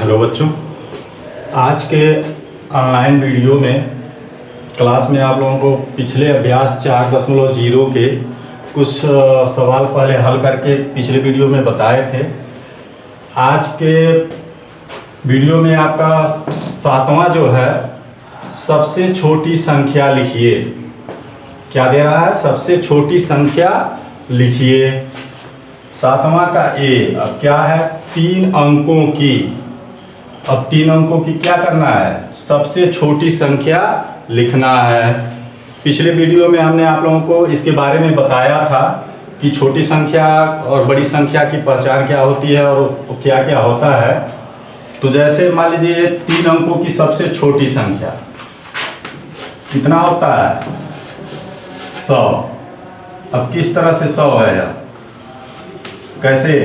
Hello बच्चों, आज के ऑनलाइन वीडियो में क्लास में आप लोगों को पिछले अभ्यास 4.0 के कुछ सवाल पहले हल करके पिछले वीडियो में बताए थे। आज के वीडियो में आपका 7वां जो है सबसे छोटी संख्या लिखिए। क्या दे रहा है? सबसे छोटी संख्या लिखिए। 7वां का ए। अब क्या है? 3 अंकों की। अब 3 अंकों की क्या करना है? सबसे छोटी संख्या लिखना है। पिछले वीडियो में हमने आप लोगों को इसके बारे में बताया था कि छोटी संख्या और बड़ी संख्या की पहचान क्या होती है और क्या क्या होता है। तो जैसे मान लीजिए 3 अंकों की सबसे छोटी संख्या कितना होता है? 100। अब किस तरह से 100 है यह? कैसे?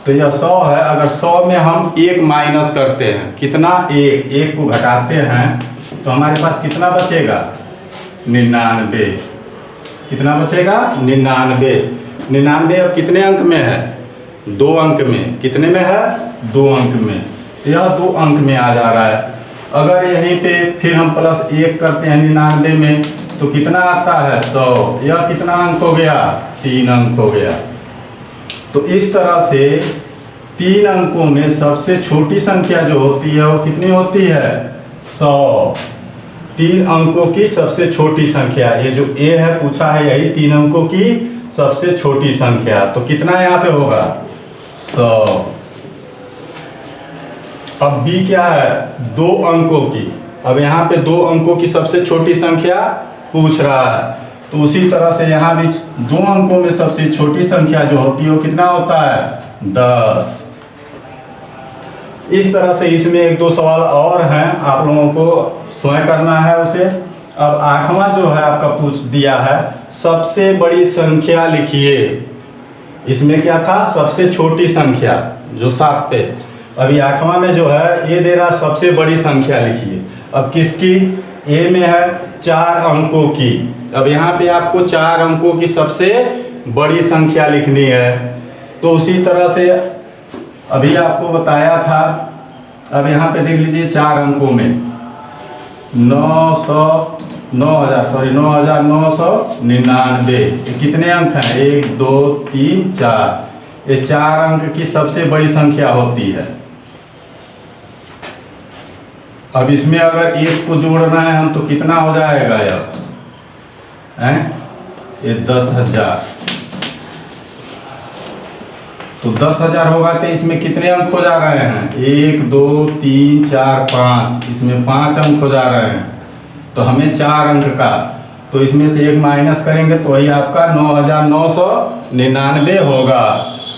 तो यह 100 है। अगर 100 में हम 1 माइनस करते हैं, कितना? 1 को घटाते हैं तो हमारे पास कितना बचेगा? 99। कितना बचेगा? 99। 99 अब कितने अंक में है? 2 अंक में। कितने में है? 2 अंक में। यह 2 अंक में आ जा रहा है। अगर यहीं पे फिर हम +1 करते हैं 99 में तो कितना आता है? 100। यह कितना अंक हो गया? 3 अंक हो गया। तो इस तरह से 3 अंकों में सबसे छोटी संख्या जो होती है वो कितनी होती है? 100। 3 अंकों की सबसे छोटी संख्या, ये जो ए है पूछा है यही 3 अंकों की सबसे छोटी संख्या। तो कितना यहाँ पे होगा? 100। अब बी क्या है? 2 अंकों की। अब यहाँ पे 2 अंकों की सबसे छोटी संख्या पूछ रहा है, तो उसी तरह से यहाँ भी 2 अंकों में सबसे छोटी संख्या जो होती है वो कितना होता है? 10। इस तरह से इसमें 1-2 सवाल और हैं, आप लोगों को स्वयं करना है उसे। अब 8वां जो है आपका पूछ दिया है सबसे बड़ी संख्या लिखिए। इसमें क्या था? सबसे छोटी संख्या जो 7 पे। अभी 8वां में जो है ये दे रहा सबसे बड़ी संख्या लिखिए। अब किसकी? ए में है 4 अंकों की। अब यहाँ पे आपको 4 अंकों की सबसे बड़ी संख्या लिखनी है। तो उसी तरह से अभी आपको बताया था। अब यहाँ पे देख लीजिए 4 अंकों में 9,999। ये कितने अंक हैं? 1 2 3 4। ये 4 अंक की सबसे बड़ी संख्या होती है। अब इसमें अगर 1 को जोड़ना है हम तो कितना हो जाएगा यह? ये 10,000। तो 10,000 होगा तो इसमें कितने अंक हो जा रहे हैं? 1 2 3 4 5। इसमें 5 अंक हो जा रहे हैं। तो हमें 4 अंक का, तो इसमें से 1 माइनस करेंगे तो वही आपका 9,999 होगा।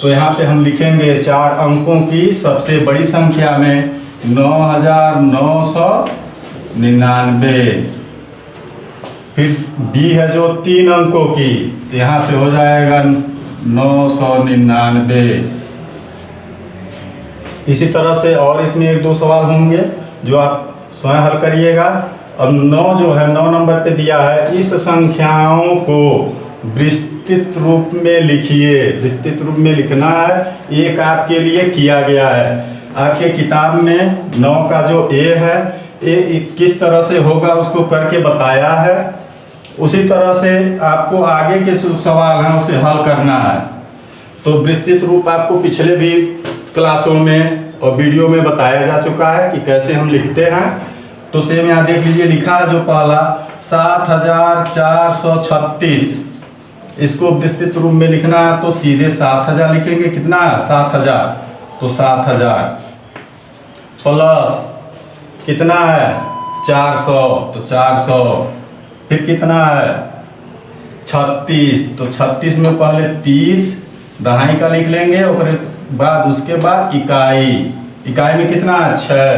तो यहाँ पे हम लिखेंगे 4 अंकों की सबसे बड़ी संख्या में 9,999। फिर डी है जो 3 अंकों की, तो यहाँ पे हो जाएगा 999। इसी तरह से और इसमें 1-2 सवाल होंगे जो आप स्वयं हल करिएगा। अब 9 जो है 9 नंबर पे दिया है, इस संख्याओं को विस्तृत रूप में लिखिए। विस्तृत रूप में लिखना है, एक आपके लिए किया गया है। आपके किताब में 9 का जो ए है ये किस तरह से होगा उसको करके बताया है। उसी तरह से आपको आगे के जो सवाल हैं उसे हल करना है। तो विस्तृत रूप आपको पिछले भी क्लासों में और वीडियो में बताया जा चुका है कि कैसे हम लिखते हैं। तो सेम यहाँ देख लीजिए लिखा है जो पहला 7,436। इसको विस्तृत रूप में लिखना है तो सीधे 7,000 लिखेंगे। कितना? 7,000। तो 7,000 प्लस कितना है? 400। तो 400। फिर कितना है? 36। तो 36 में पहले 30 दहाई का लिख लेंगे, और उसके बाद इकाई। इकाई में कितना है? 6।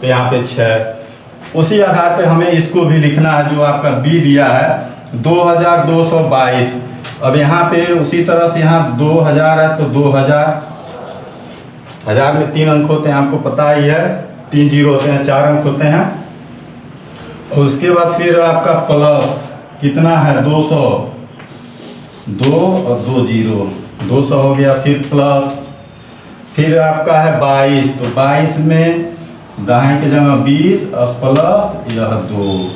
तो यहाँ पे 6। उसी आधार पे हमें इसको भी लिखना है जो आपका बी दिया है 2,222। अब यहाँ पे उसी तरह से यहाँ 2,000 है तो 2,000। 1000 में 3 अंक होते हैं, आपको पता ही है। 3 जीरो होते हैं, 4 अंक होते हैं। और उसके बाद फिर आपका प्लस कितना है? 200। 2 और 2 जीरो 200 हो गया। फिर प्लस फिर आपका है 22, तो 22 में दाएं की जगह 20 और प्लस यह 2,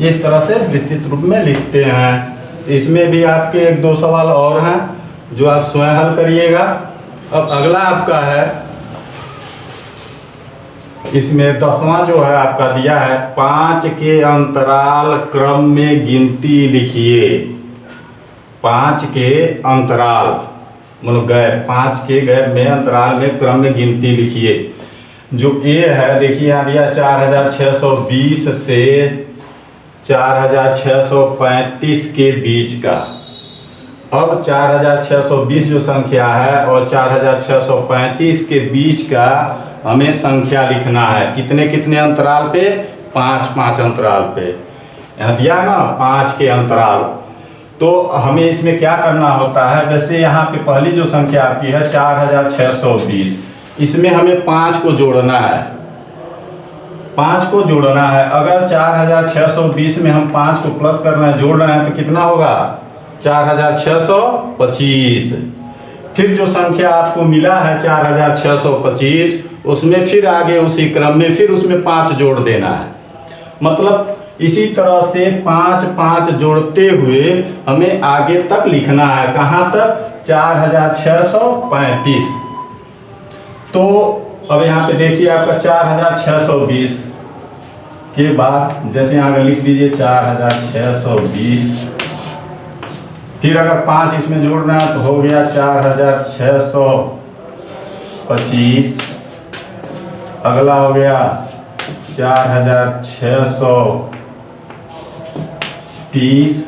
इस तरह से विस्तृत रूप में लिखते हैं। इसमें भी आपके 1-2 सवाल और हैं जो आप स्वयं हल करिएगा। अब अगला आपका है, इसमें 10वां जो है आपका दिया है 5 के अंतराल क्रम में गिनती लिखिए। 5 के अंतराल मतलब गैप, 5 के गैप में अंतराल में क्रम में गिनती लिखिए। जो ए है देखिए यहाँ दिया 4620 से 4635 के बीच का। अब 4620 जो संख्या है और 4635 के बीच का हमें संख्या लिखना है। कितने कितने अंतराल पे? 5-5 अंतराल पे। यहाँ दिया ना 5 के अंतराल। तो हमें इसमें क्या करना होता है, जैसे यहाँ पे पहली जो संख्या आपकी है 4620, इसमें हमें 5 को जोड़ना है। 5 को जोड़ना है। अगर 4620 में हम 5 को प्लस कर रहे हैं, जोड़ रहे हैं, तो कितना होगा? 4625। फिर जो संख्या आपको मिला है 4625, उसमें फिर आगे उसी क्रम में फिर उसमें 5 जोड़ देना है। मतलब इसी तरह से 5-5 जोड़ते हुए हमें आगे तक लिखना है। कहाँ तक? 4635। तो अब यहाँ पे देखिए आपका 4620 के बाद जैसे यहाँ लिख दीजिए 4620। फिर अगर 5 इसमें जोड़ना है तो हो गया 4625। अगला हो गया 4630।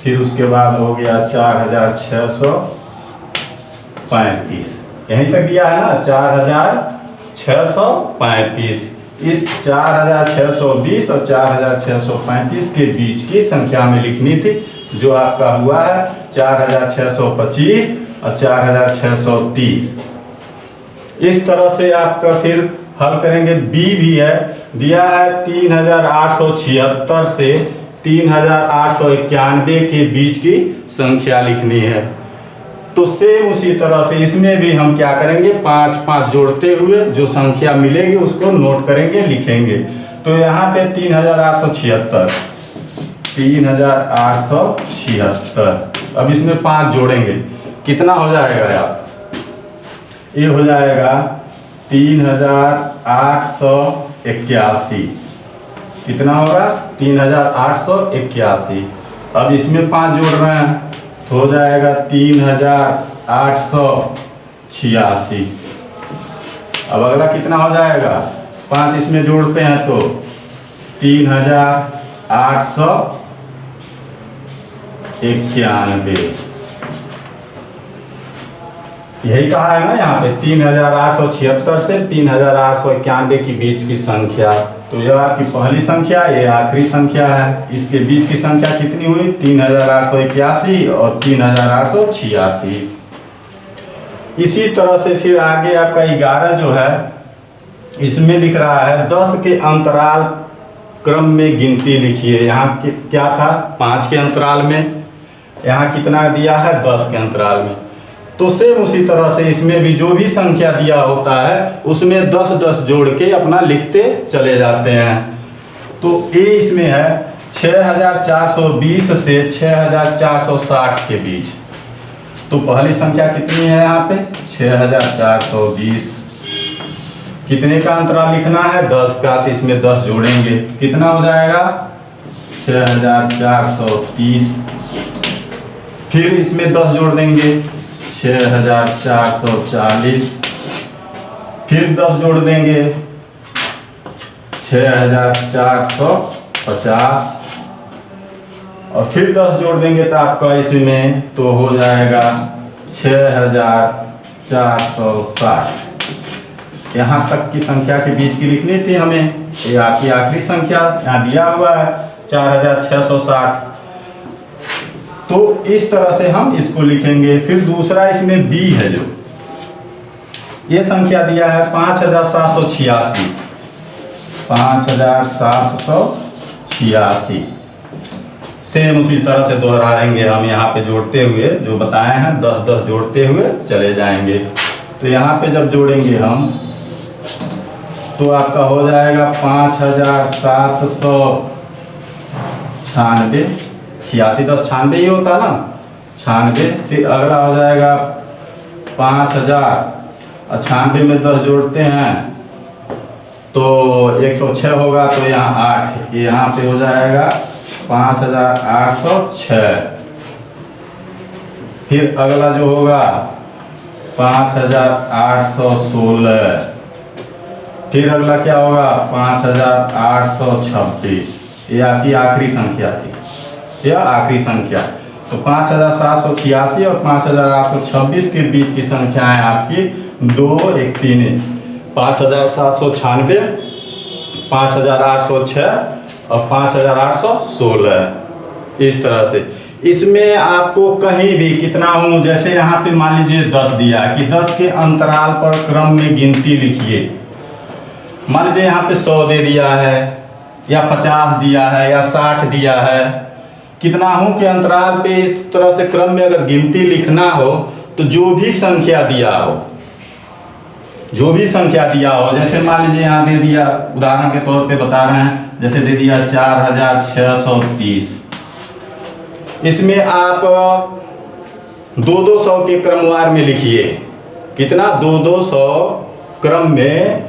फिर उसके बाद हो गया 4635। यहीं तक दिया है ना 4635। इस 4620 और 4635 के बीच की संख्या में लिखनी थी, जो आपका हुआ है 4625 और 4630। इस तरह से आपका फिर हल करेंगे। बी भी है, दिया है 3876 से 3891 के बीच की संख्या लिखनी है। तो सेम उसी तरह से इसमें भी हम क्या करेंगे, 5-5 जोड़ते हुए जो संख्या मिलेगी उसको नोट करेंगे, लिखेंगे। तो यहाँ पे 3876। अब इसमें 5 जोड़ेंगे, कितना हो जाएगा यार? ये हो जाएगा 3881। कितना होगा? 3881। अब इसमें 5 जोड़ रहे हैं तो हो जाएगा 3886। अब अगला कितना हो जाएगा? 5 इसमें जोड़ते हैं तो 3891। यही कहा है ना यहाँ पे 3876 से 3891 के बीच की संख्या। तो यह आपकी पहली संख्या, ये आखिरी संख्या है। इसके बीच की संख्या कितनी हुई? 3881 और 3886। इसी तरह से फिर आगे आपका 11 जो है, इसमें लिख रहा है 10 के अंतराल क्रम में गिनती लिखिए। यहाँ क्या था? 5 के अंतराल में। यहाँ कितना दिया है? 10 के अंतराल में। तो सेम उसी तरह से इसमें भी जो भी संख्या दिया होता है उसमें 10-10 जोड़ के अपना लिखते चले जाते हैं। तो ए इसमें है 6420 से 6460 के बीच। तो पहली संख्या कितनी है यहाँ पे? 6420। कितने का अंतराल लिखना है? 10 का। तो इसमें 10 जोड़ेंगे, कितना हो जाएगा? 6430। फिर इसमें 10 जोड़ देंगे, 6440। फिर 10 जोड़ देंगे, 6450। और फिर 10 जोड़ देंगे तो आपका इसमें तो हो जाएगा 6460। यहाँ तक की संख्या के बीच की लिखनी थी हमें। ये आपकी आखिरी संख्या यहाँ दिया हुआ है 4660। तो इस तरह से हम इसको लिखेंगे। फिर दूसरा इसमें बी है, जो ये संख्या दिया है 5786। 5786 सेम उसी तरह से दोहराएंगे हम यहाँ पे जोड़ते हुए, जो बताए हैं 10-10 जोड़ते हुए चले जाएंगे। तो यहाँ पे जब जोड़ेंगे हम तो आपका हो जाएगा 5796, 86 10 96 ही होता ना, 96। फिर अगला हो जाएगा 5000, 96 में 10 जोड़ते हैं तो 106 होगा, तो यहाँ 8, यहाँ पे हो जाएगा 5806। फिर अगला जो होगा 5816। फिर अगला क्या होगा 5826। ये आपकी आखिरी संख्या थी, यह आखिरी संख्या। तो 5786 और 5826 के बीच की संख्याएं आपकी 2, 1, 3, 5796, 5806 और 5816। इस तरह से इसमें आपको कहीं भी कितना हूँ, जैसे यहाँ पे मान लीजिए 10 दिया है कि 10 के अंतराल पर क्रम में गिनती लिखिए। मान लीजिए यहाँ पे 100 दे दिया है या 50 दिया है या 60 दिया है, कितना हूँ के अंतराल पे इस तरह से क्रम में अगर गिनती लिखना हो तो जो भी संख्या दिया हो, जो भी संख्या दिया हो, जैसे मान लीजिए यहाँ दे दिया, उदाहरण के तौर पे बता रहे हैं, जैसे दे दिया 4630। इसमें आप 2-200 के क्रमवार में लिखिए। कितना 2-200 क्रम में,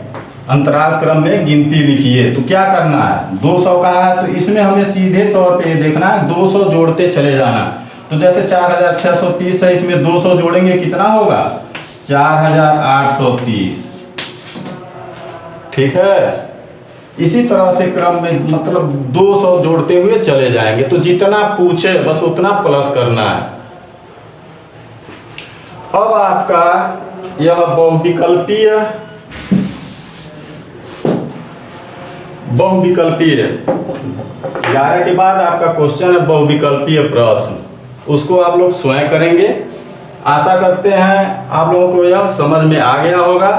अंतराल क्रम में गिनती लिखिए। तो क्या करना है, 200 का है तो इसमें हमें सीधे तौर पे देखना है 200 जोड़ते चले जाना। तो जैसे 4630 है, इसमें 200 जोड़ेंगे कितना होगा 4830। ठीक है, इसी तरह से क्रम में मतलब 200 जोड़ते हुए चले जाएंगे। तो जितना पूछे बस उतना प्लस करना है। अब आपका यह बहुविकल्पीय 11 के बाद आपका क्वेश्चन है बहुविकल्पीय प्रश्न, उसको आप लोग स्वयं करेंगे। आशा करते हैं आप लोगों को यह समझ में आ गया होगा।